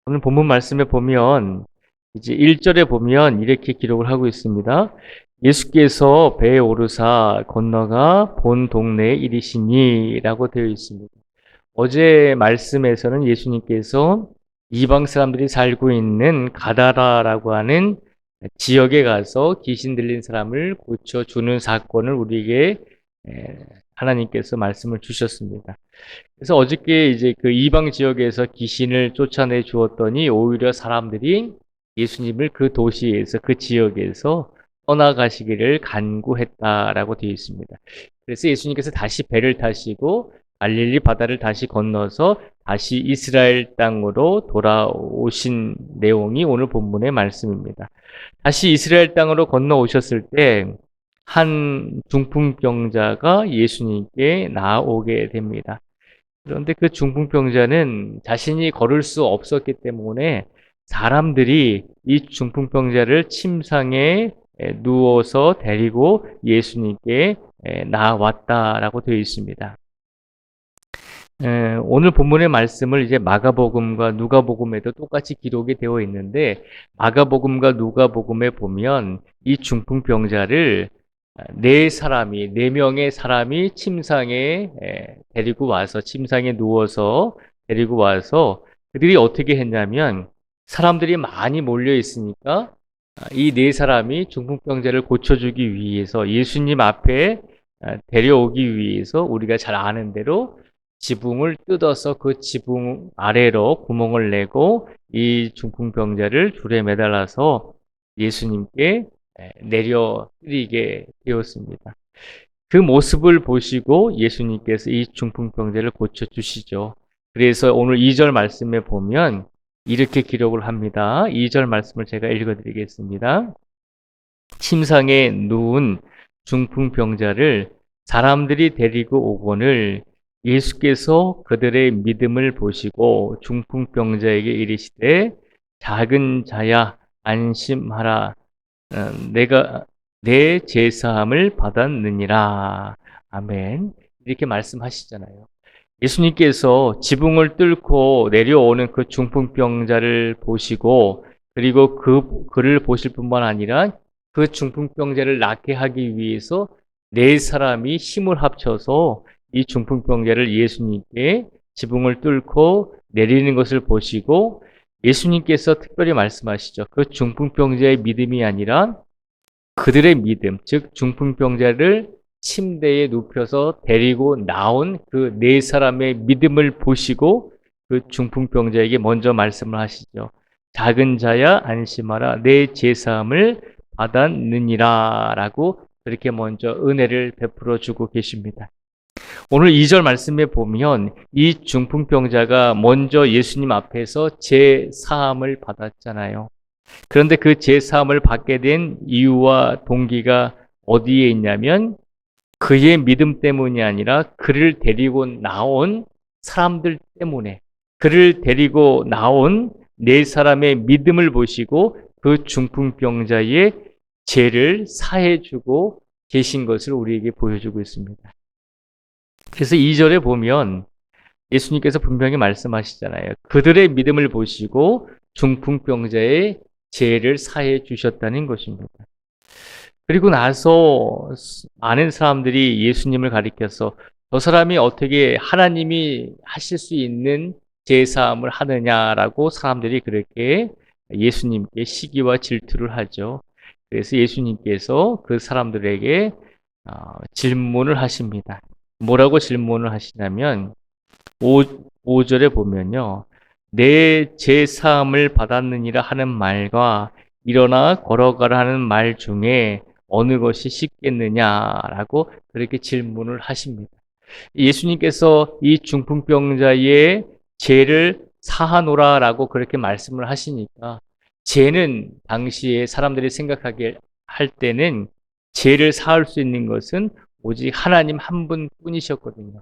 오늘 본문 말씀에 보면 이제 1절에 보면 이렇게 기록을 하고 있습니다. 예수께서 배에 오르사 건너가 본 동네에 이르시니라고 되어 있습니다. 어제 말씀에서는 예수님께서 이방 사람들이 살고 있는 가다라라고 하는 지역에 가서 귀신 들린 사람을 고쳐주는 사건을 우리에게 하나님께서 말씀을 주셨습니다. 그래서 어저께 이제 그 이방 지역에서 귀신을 쫓아내 주었더니 오히려 사람들이 예수님을 그 도시에서 그 지역에서 떠나가시기를 간구했다라고 되어 있습니다. 그래서 예수님께서 다시 배를 타시고 갈릴리 바다를 다시 건너서 다시 이스라엘 땅으로 돌아오신 내용이 오늘 본문의 말씀입니다. 다시 이스라엘 땅으로 건너오셨을 때 한 중풍병자가 예수님께 나오게 됩니다. 그런데 그 중풍병자는 자신이 걸을 수 없었기 때문에 사람들이 이 중풍병자를 침상에 누워서 데리고 예수님께 나왔다라고 되어 있습니다. 오늘 본문의 말씀을 이제 마가복음과 누가복음에도 똑같이 기록이 되어 있는데 마가복음과 누가복음에 보면 이 중풍병자를 네 명의 사람이 침상에 데리고 와서 침상에 누워서 데리고 와서 그들이 어떻게 했냐면 사람들이 많이 몰려 있으니까 이 네 사람이 중풍병자를 고쳐주기 위해서 예수님 앞에 데려오기 위해서 우리가 잘 아는 대로 지붕을 뜯어서 그 지붕 아래로 구멍을 내고 이 중풍병자를 줄에 매달아서 예수님께 내려드리게 되었습니다. 그 모습을 보시고 예수님께서 이 중풍병자를 고쳐주시죠. 그래서 오늘 2절 말씀에 보면 이렇게 기록을 합니다. 2절 말씀을 제가 읽어드리겠습니다. 침상에 누운 중풍병자를 사람들이 데리고 오거늘 예수께서 그들의 믿음을 보시고 중풍병자에게 이르시되 작은 자야 안심하라 내가 내 제사함을 받았느니라. 아멘. 이렇게 말씀하시잖아요. 예수님께서 지붕을 뚫고 내려오는 그 중풍병자를 보시고 그리고 그를 보실 뿐만 아니라 그 중풍병자를 낫게 하기 위해서 네 사람이 힘을 합쳐서 이 중풍병자를 예수님께 지붕을 뚫고 내리는 것을 보시고 예수님께서 특별히 말씀하시죠. 그 중풍병자의 믿음이 아니라 그들의 믿음, 즉 중풍병자를 침대에 눕혀서 데리고 나온 그 네 사람의 믿음을 보시고 그 중풍병자에게 먼저 말씀을 하시죠. 작은 자야 안심하라 내 제사함을 받았느니라 라고 그렇게 먼저 은혜를 베풀어 주고 계십니다. 오늘 2절 말씀에 보면 이 중풍병자가 먼저 예수님 앞에서 제사함을 받았잖아요. 그런데 그 제사함을 받게 된 이유와 동기가 어디에 있냐면 그의 믿음 때문이 아니라 그를 데리고 나온 사람들 때문에 그를 데리고 나온 네 사람의 믿음을 보시고 그 중풍병자의 죄를 사해주고 계신 것을 우리에게 보여주고 있습니다. 그래서 2절에 보면 예수님께서 분명히 말씀하시잖아요. 그들의 믿음을 보시고 중풍병자의 죄를 사해 주셨다는 것입니다. 그리고 나서 많은 사람들이 예수님을 가리켜서 저 사람이 어떻게 하나님이 하실 수 있는 제사함을 하느냐라고 사람들이 그렇게 예수님께 시기와 질투를 하죠. 그래서 예수님께서 그 사람들에게 질문을 하십니다. 뭐라고 질문을 하시냐면 5절에 보면요. 내 제사함을 받았느니라 하는 말과 일어나 걸어가라 하는 말 중에 어느 것이 쉽겠느냐라고 그렇게 질문을 하십니다. 예수님께서 이 중풍병자의 죄를 사하노라라고 그렇게 말씀을 하시니까 죄는 당시에 사람들이 생각하게 할 때는 죄를 사할 수 있는 것은 오직 하나님 한 분뿐이셨거든요.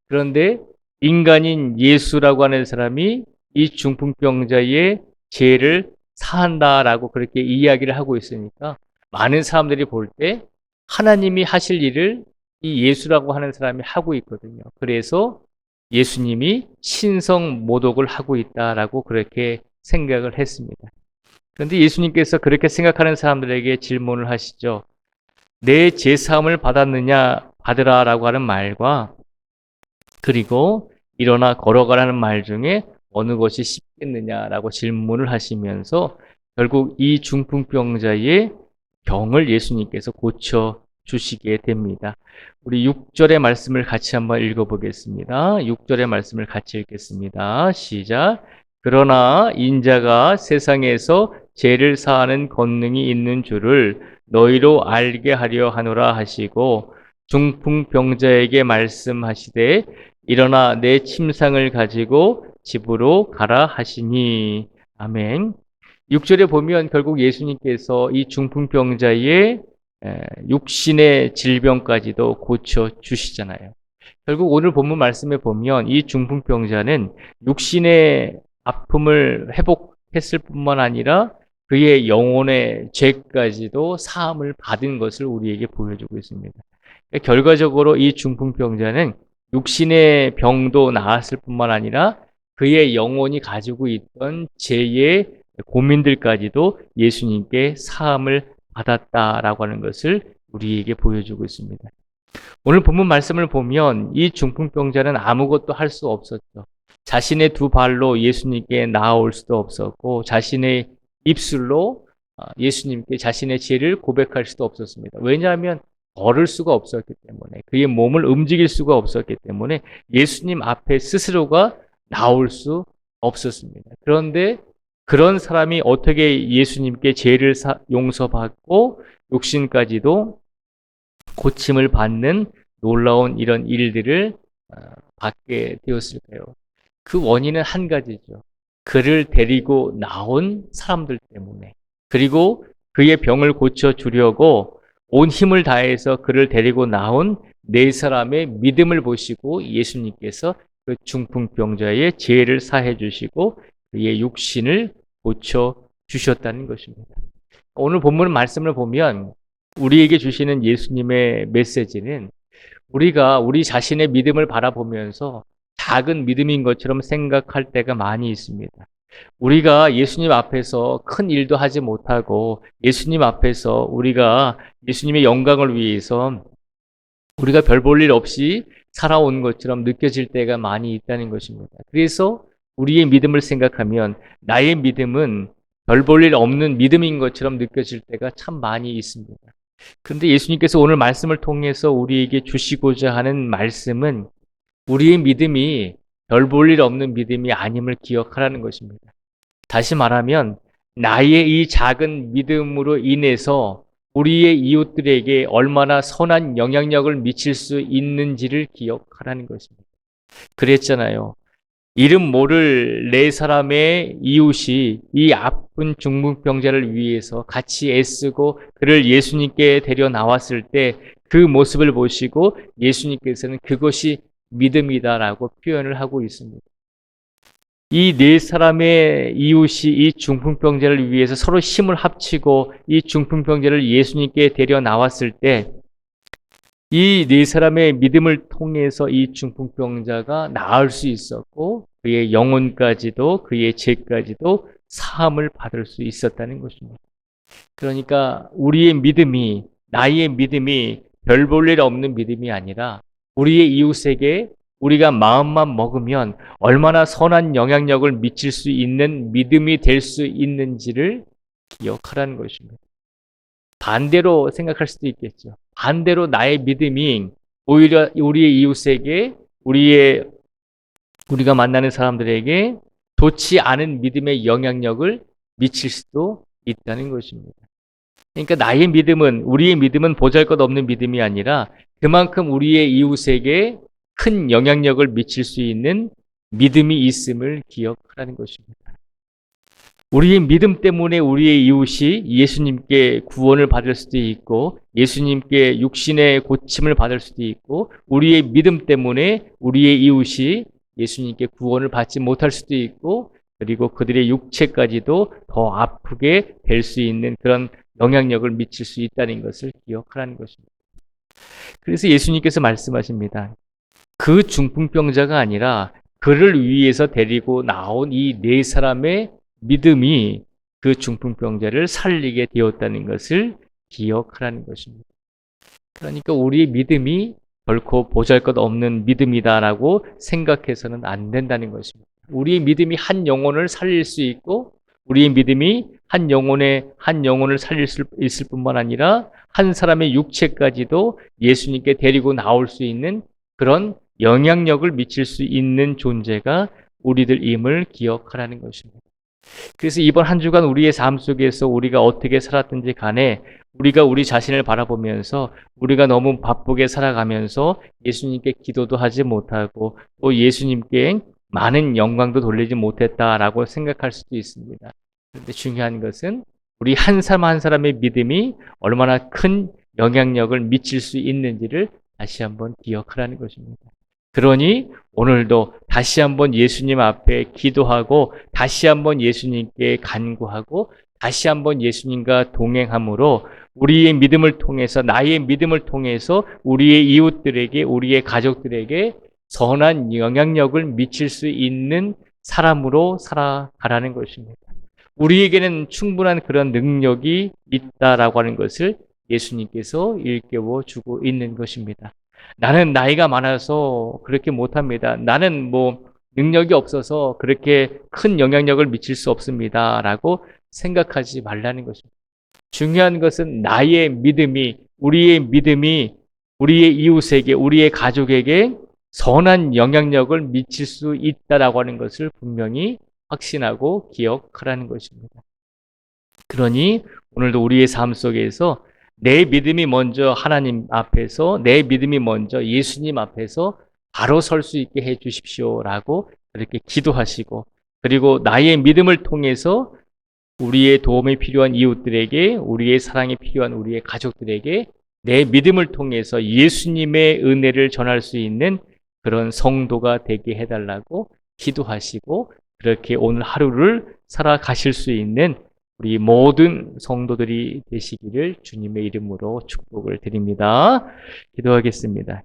그런데 인간인 예수라고 하는 사람이 이 중풍병자의 죄를 사한다라고 그렇게 이야기를 하고 있으니까 많은 사람들이 볼 때 하나님이 하실 일을 이 예수라고 하는 사람이 하고 있거든요. 그래서 예수님이 신성 모독을 하고 있다라고 그렇게 생각을 했습니다. 그런데 예수님께서 그렇게 생각하는 사람들에게 질문을 하시죠. 내 제사함을 받았느냐 받으라라고 하는 말과 그리고 일어나 걸어가라는 말 중에 어느 것이 쉽겠느냐라고 질문을 하시면서 결국 이 중풍병자의 병을 예수님께서 고쳐 주시게 됩니다. 우리 6절의 말씀을 같이 한번 읽어보겠습니다. 6절의 말씀을 같이 읽겠습니다. 시작. 그러나 인자가 세상에서 죄를 사하는 권능이 있는 줄을 너희로 알게 하려 하노라 하시고 중풍병자에게 말씀하시되 일어나 내 침상을 가지고 집으로 가라 하시니. 아멘. 6절에 보면 결국 예수님께서 이 중풍병자의 육신의 질병까지도 고쳐 주시잖아요. 결국 오늘 본문 말씀에 보면 이 중풍병자는 육신의 아픔을 회복했을 뿐만 아니라 그의 영혼의 죄까지도 사함을 받은 것을 우리에게 보여주고 있습니다. 결과적으로 이 중풍병자는 육신의 병도 나았을 뿐만 아니라 그의 영혼이 가지고 있던 죄의 고민들까지도 예수님께 사함을 받았다라고 하는 것을 우리에게 보여주고 있습니다. 오늘 본문 말씀을 보면 이 중풍병자는 아무것도 할 수 없었죠. 자신의 두 발로 예수님께 나아올 수도 없었고 자신의 입술로 예수님께 자신의 죄를 고백할 수도 없었습니다. 왜냐하면 걸을 수가 없었기 때문에 그의 몸을 움직일 수가 없었기 때문에 예수님 앞에 스스로가 나올 수 없었습니다. 그런데 그런 사람이 어떻게 예수님께 죄를 용서받고 육신까지도 고침을 받는 놀라운 이런 일들을 받게 되었을까요? 그 원인은 한 가지죠. 그를 데리고 나온 사람들 때문에 그리고 그의 병을 고쳐주려고 온 힘을 다해서 그를 데리고 나온 네 사람의 믿음을 보시고 예수님께서 그 중풍병자의 죄를 사해 주시고 그의 육신을 고쳐 주셨다는 것입니다. 오늘 본문 말씀을 보면 우리에게 주시는 예수님의 메시지는 우리가 우리 자신의 믿음을 바라보면서 작은 믿음인 것처럼 생각할 때가 많이 있습니다. 우리가 예수님 앞에서 큰 일도 하지 못하고 예수님 앞에서 우리가 예수님의 영광을 위해서 우리가 별 볼 일 없이 살아온 것처럼 느껴질 때가 많이 있다는 것입니다. 그래서 우리의 믿음을 생각하면 나의 믿음은 별 볼 일 없는 믿음인 것처럼 느껴질 때가 참 많이 있습니다. 그런데 예수님께서 오늘 말씀을 통해서 우리에게 주시고자 하는 말씀은 우리의 믿음이 별 볼 일 없는 믿음이 아님을 기억하라는 것입니다. 다시 말하면 나의 이 작은 믿음으로 인해서 우리의 이웃들에게 얼마나 선한 영향력을 미칠 수 있는지를 기억하라는 것입니다. 그랬잖아요. 이름 모를 네 사람의 이웃이 이 아픈 중풍병자를 위해서 같이 애쓰고 그를 예수님께 데려 나왔을 때 그 모습을 보시고 예수님께서는 그것이 믿음이다라고 표현을 하고 있습니다. 이 네 사람의 이웃이 이 중풍병자를 위해서 서로 힘을 합치고 이 중풍병자를 예수님께 데려 나왔을 때 이 네 사람의 믿음을 통해서 이 중풍병자가 나을 수 있었고 그의 영혼까지도 그의 죄까지도 사함을 받을 수 있었다는 것입니다. 그러니까 우리의 믿음이 나의 믿음이 별 볼 일 없는 믿음이 아니라 우리의 이웃에게 우리가 마음만 먹으면 얼마나 선한 영향력을 미칠 수 있는 믿음이 될 수 있는지를 기억하라는 것입니다. 반대로 생각할 수도 있겠죠. 반대로 나의 믿음이 오히려 우리의 이웃에게 우리가 만나는 사람들에게 좋지 않은 믿음의 영향력을 미칠 수도 있다는 것입니다. 그러니까 나의 믿음은 우리의 믿음은 보잘것없는 믿음이 아니라 그만큼 우리의 이웃에게 큰 영향력을 미칠 수 있는 믿음이 있음을 기억하라는 것입니다. 우리의 믿음 때문에 우리의 이웃이 예수님께 구원을 받을 수도 있고 예수님께 육신의 고침을 받을 수도 있고 우리의 믿음 때문에 우리의 이웃이 예수님께 구원을 받지 못할 수도 있고 그리고 그들의 육체까지도 더 아프게 될 수 있는 그런 영향력을 미칠 수 있다는 것을 기억하라는 것입니다. 그래서 예수님께서 말씀하십니다. 그 중풍병자가 아니라 그를 위해서 데리고 나온 이 네 사람의 믿음이 그 중풍병자를 살리게 되었다는 것을 기억하라는 것입니다. 그러니까 우리의 믿음이 결코 보잘것없는 믿음이다라고 생각해서는 안 된다는 것입니다. 우리의 믿음이 한 영혼을 살릴 수 있고 우리의 믿음이 한 영혼을 살릴 수 있을 뿐만 아니라 한 사람의 육체까지도 예수님께 데리고 나올 수 있는 그런 영향력을 미칠 수 있는 존재가 우리들임을 기억하라는 것입니다. 그래서 이번 한 주간 우리의 삶 속에서 우리가 어떻게 살았든지 간에 우리가 우리 자신을 바라보면서 우리가 너무 바쁘게 살아가면서 예수님께 기도도 하지 못하고 또 예수님께 많은 영광도 돌리지 못했다라고 생각할 수도 있습니다. 그런데 중요한 것은 우리 한 사람 한 사람의 믿음이 얼마나 큰 영향력을 미칠 수 있는지를 다시 한번 기억하라는 것입니다. 그러니 오늘도 다시 한번 예수님 앞에 기도하고 다시 한번 예수님께 간구하고 다시 한번 예수님과 동행함으로 우리의 믿음을 통해서 나의 믿음을 통해서 우리의 이웃들에게 우리의 가족들에게 선한 영향력을 미칠 수 있는 사람으로 살아가라는 것입니다. 우리에게는 충분한 그런 능력이 있다라고 하는 것을 예수님께서 일깨워 주고 있는 것입니다. 나는 나이가 많아서 그렇게 못합니다. 나는 능력이 없어서 그렇게 큰 영향력을 미칠 수 없습니다. 라고 생각하지 말라는 것입니다. 중요한 것은 나의 믿음이, 우리의 믿음이 우리의 이웃에게, 우리의 가족에게 선한 영향력을 미칠 수 있다라고 하는 것을 분명히 확신하고 기억하라는 것입니다. 그러니 오늘도 우리의 삶 속에서 내 믿음이 먼저 하나님 앞에서, 내 믿음이 먼저 예수님 앞에서 바로 설 수 있게 해 주십시오라고 그렇게 기도하시고, 그리고 나의 믿음을 통해서 우리의 도움이 필요한 이웃들에게, 우리의 사랑이 필요한 우리의 가족들에게 내 믿음을 통해서 예수님의 은혜를 전할 수 있는 그런 성도가 되게 해달라고 기도하시고, 그렇게 오늘 하루를 살아가실 수 있는 우리 모든 성도들이 되시기를 주님의 이름으로 축복을 드립니다. 기도하겠습니다.